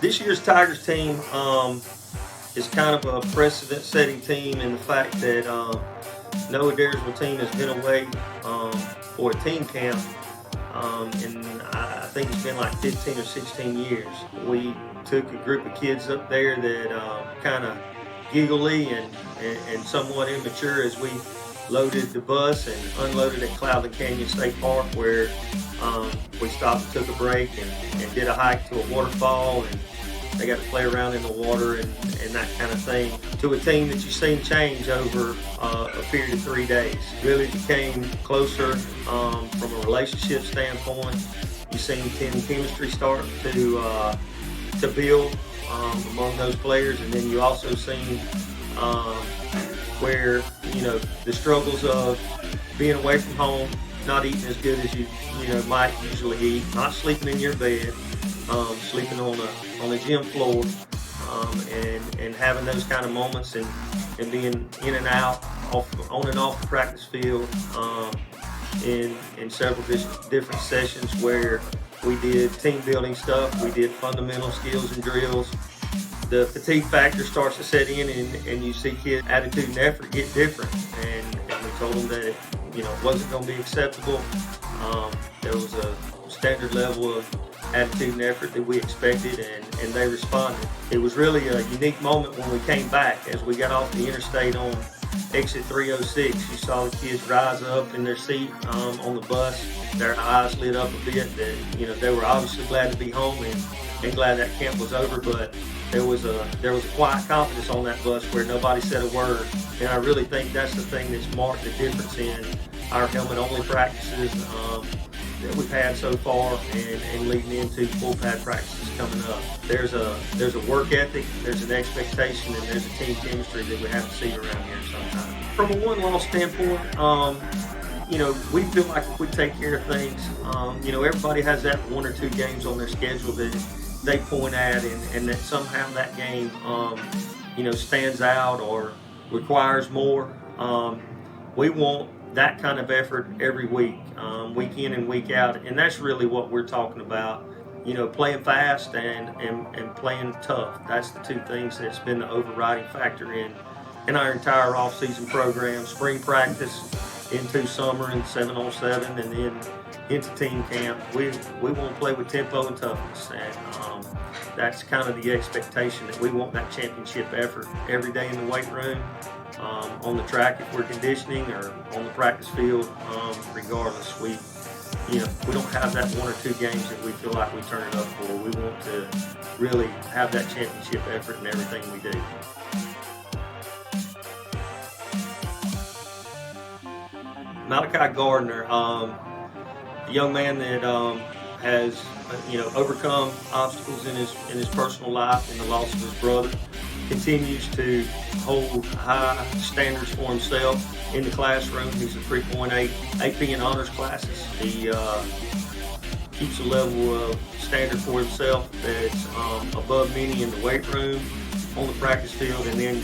This year's Tigers team is kind of a precedent-setting team in the fact that no Adairsville team has been away for a team camp in I think it's been like 15 or 16 years. We took a group of kids up there that kind of giggly and somewhat immature as we loaded the bus and unloaded at Cloudland Canyon State Park, where we stopped and took a break and did a hike to a waterfall, and they got to play around in the water and that kind of thing, to a team that you've seen change over a period of 3 days. Really became closer from a relationship standpoint. You've seen team chemistry start to build among those players, and then you also seen where the struggles of being away from home, not eating as good as you might usually eat, not sleeping in your bed, sleeping on the gym floor, and having those kind of moments and being in and out, on and off the practice field, in several different sessions where we did team building stuff, we did fundamental skills and drills. The fatigue factor starts to set in, and you see kids' attitude and effort get different. And we told them that it wasn't going to be acceptable. There was a standard level of attitude and effort that we expected, and they responded. It was really a unique moment when we came back. As we got off the interstate on exit 306, you saw the kids rise up in their seat on the bus. Their eyes lit up a bit. That they were obviously glad to be home and glad that camp was over, but there was a quiet confidence on that bus where nobody said a word. And I really think that's the thing that's marked the difference in our helmet-only practices that we've had so far, and leading into full pad practices coming up. There's a work ethic, there's an expectation, and there's a team chemistry that we haven't seen around here sometimes. From a one-loss standpoint, we feel like if we take care of things, everybody has that 1 or 2 games on their schedule that they point at, and that somehow that game, stands out or requires more. We want that kind of effort every week, week in and week out, and that's really what we're talking about. Playing fast and playing tough. That's the 2 things that's been the overriding factor in our entire off-season program, spring practice into summer and 7-on-7, and then into team camp. We want to play with tempo and toughness, and that's kind of the expectation, that we want that championship effort every day in the weight room, on the track if we're conditioning, or on the practice field. Regardless, we don't have that 1 or 2 games that we feel like we turn it up for. We want to really have that championship effort in everything we do. Malachi Gardner, a young man that has overcome obstacles in his personal life and the loss of his brother, continues to hold high standards for himself in the classroom. He's a 3.8 AP and honors classes. He keeps a level of standard for himself that's above many in the weight room, on the practice field, and then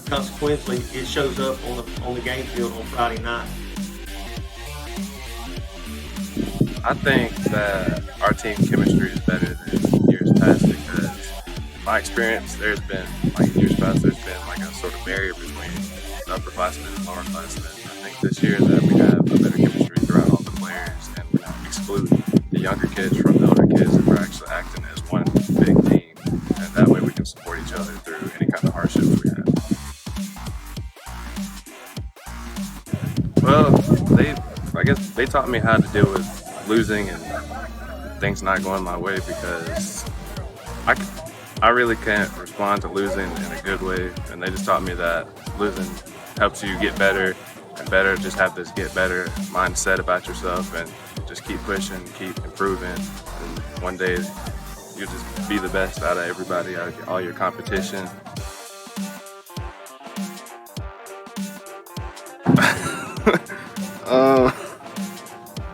consequently it shows up on the game field on Friday night. I think that our team chemistry is better than years past, because in my experience, there's been, like years past, there's been like a sort of barrier between the upperclassmen and lowerclassmen. I think this year that we have a better chemistry throughout all the players, and we exclude the younger kids from the older kids, and we're actually acting as one big team, and that way we can support each other through any kind of hardships we have. Well, I guess they taught me how to deal with losing and things not going my way, because I really can't respond to losing in a good way, and they just taught me that losing helps you get better and better. Just have this get better mindset about yourself, and just keep pushing, keep improving, and one day you'll just be the best out of everybody, out of all your competition.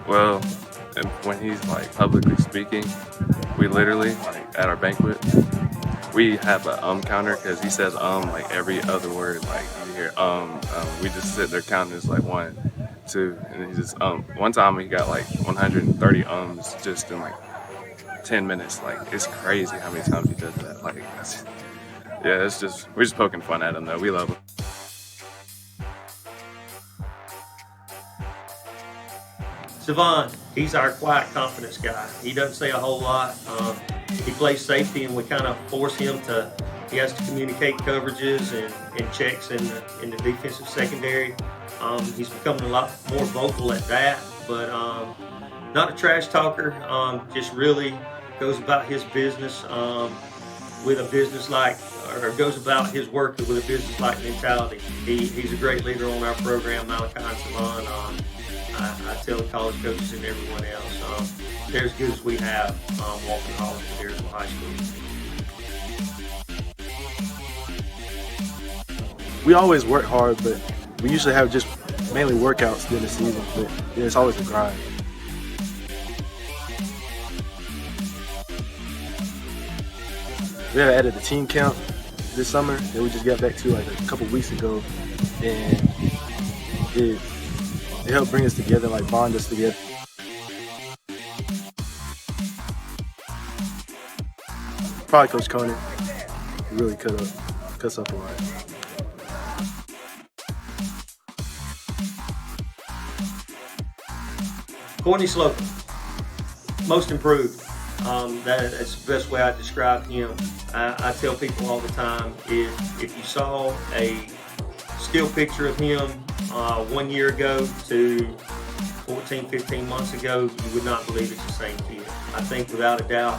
Well, and when he's like publicly speaking, we literally, like at our banquet, we have a counter, because he says like every other word. Like you hear we just sit there counting. It's like 1, 2, and he just one time he got like 130 just in like 10 minutes. Like, it's crazy how many times he does that. Like, yeah, we're just poking fun at him though. We love him. Savon, he's our quiet confidence guy. He doesn't say a whole lot. He plays safety, and we kind of force him to. He has to communicate coverages and checks in the defensive secondary. He's becoming a lot more vocal at that, but not a trash talker. Just really goes about his business with a business-like, or goes about his work with a business-like mentality. He's a great leader on our program, Malachi and Savon. I tell the college coaches and everyone else, they're as good as we have walking halls at Adairsville High School. We always work hard, but we usually have just mainly workouts during the season, but yeah, it's always a grind. We have added the team camp this summer that we just got back to like a couple weeks ago, and it helped bring us together, like bond us together. Probably Coach Conan. He really cuts up a lot. Courtney Slocum, most improved. That's the best way I describe him. I tell people all the time, if you saw a still picture of him 1 year ago to 14, 15 months ago, you would not believe it's the same kid. I think without a doubt,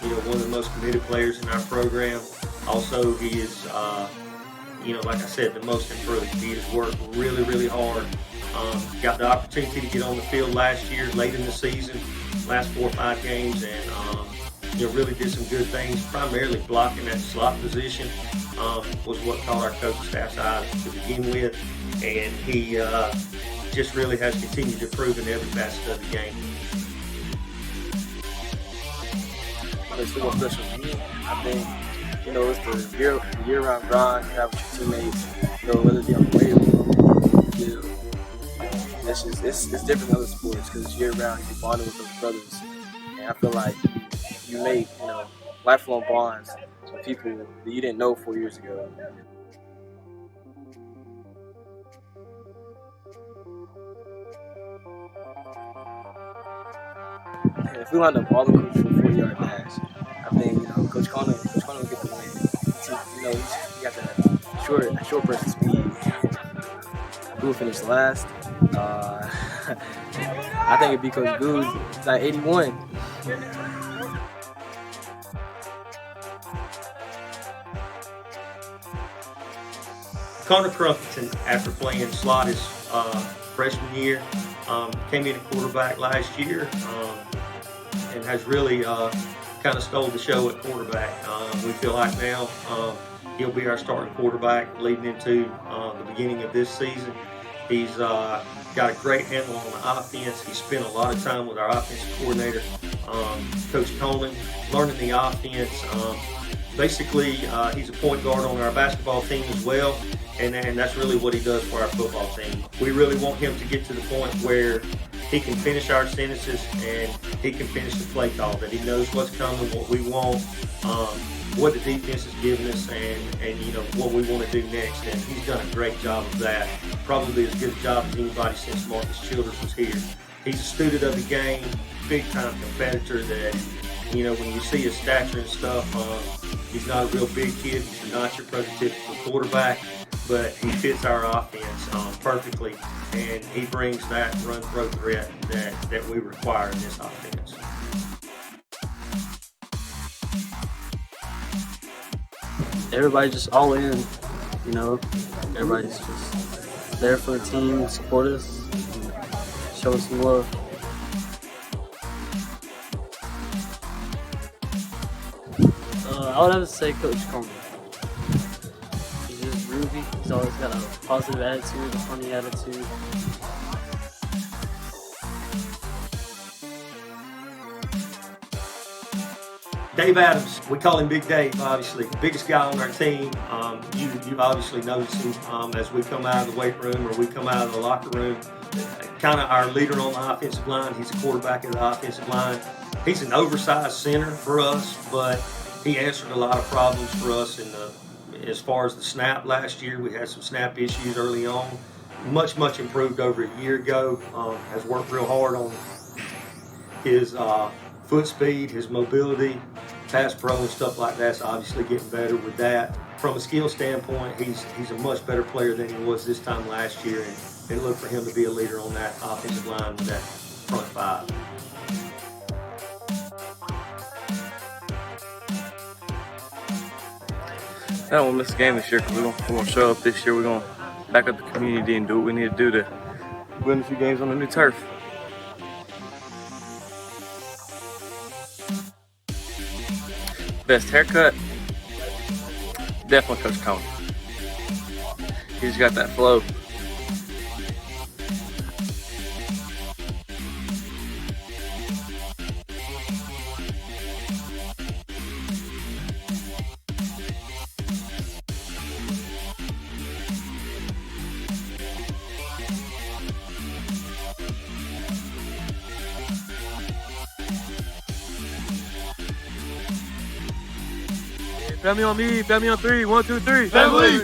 one of the most committed players in our program. Also, he is, like I said, the most improved. He has worked really, really hard. Got the opportunity to get on the field last year, late in the season, last 4 or 5 games, and really did some good things. Primarily blocking that slot position was what caught our coaching staff's eye to begin with, and he just really has continued to improve in every facet of the game. It's super special to me. I think, it's the year-round grind you have with your teammates, whether it be on the weight room, field. It's different than other sports because year-round you're bonding with those brothers. And I feel like you make, lifelong bonds with people that you didn't know 4 years ago. And if we line up all the coaches for a 40-yard dash, I think Coach Conan will get the win. He got that short burst speed. Who will finish last? I think it'd be Coach Goose. It's like 81. Connor Crumpton, after playing slot his freshman year, came in at quarterback last year and has really kind of stole the show at quarterback. We feel like now he'll be our starting quarterback leading into the beginning of this season. He's got a great handle on the offense. He spent a lot of time with our offensive coordinator, Coach Coleman, learning the offense. Basically, he's a point guard on our basketball team as well, and that's really what he does for our football team. We really want him to get to the point where he can finish our sentences and he can finish the play call, that he knows what's coming, what we want, what the defense is giving us, and what we want to do next. And he's done a great job of that. Probably as good a job as anybody since Marcus Childers was here. He's a student of the game, big-time competitor that, when you see his stature and stuff, he's not a real big kid. He's not your prototypical quarterback, but he fits our offense perfectly, and he brings that run-throw threat that we require in this offense. Everybody just all in, everybody's just there for the team, support us, show us some love. I would have to say Coach Coleman. He's just groovy. He's always got a positive attitude, a funny attitude. Dave Adams, we call him Big Dave, obviously. Biggest guy on our team. You've obviously noticed him as we come out of the weight room or we come out of the locker room. Kind of our leader on the offensive line. He's a quarterback of the offensive line. He's an oversized center for us, but he answered a lot of problems for us as far as the snap last year. We had some snap issues early on. Much improved over a year ago. Has worked real hard on his foot speed, his mobility, pass pro and stuff like that's obviously getting better with that. From a skill standpoint, he's a much better player than he was this time last year, and look for him to be a leader on that offensive line with that front five. I won't miss a game this year because we're gonna show up this year. We're gonna back up the community and do what we need to do to win a few games on the new turf. Best haircut, definitely Coach Coney. He's got that flow. Family on me, family on three. 1, 2, 3. Family.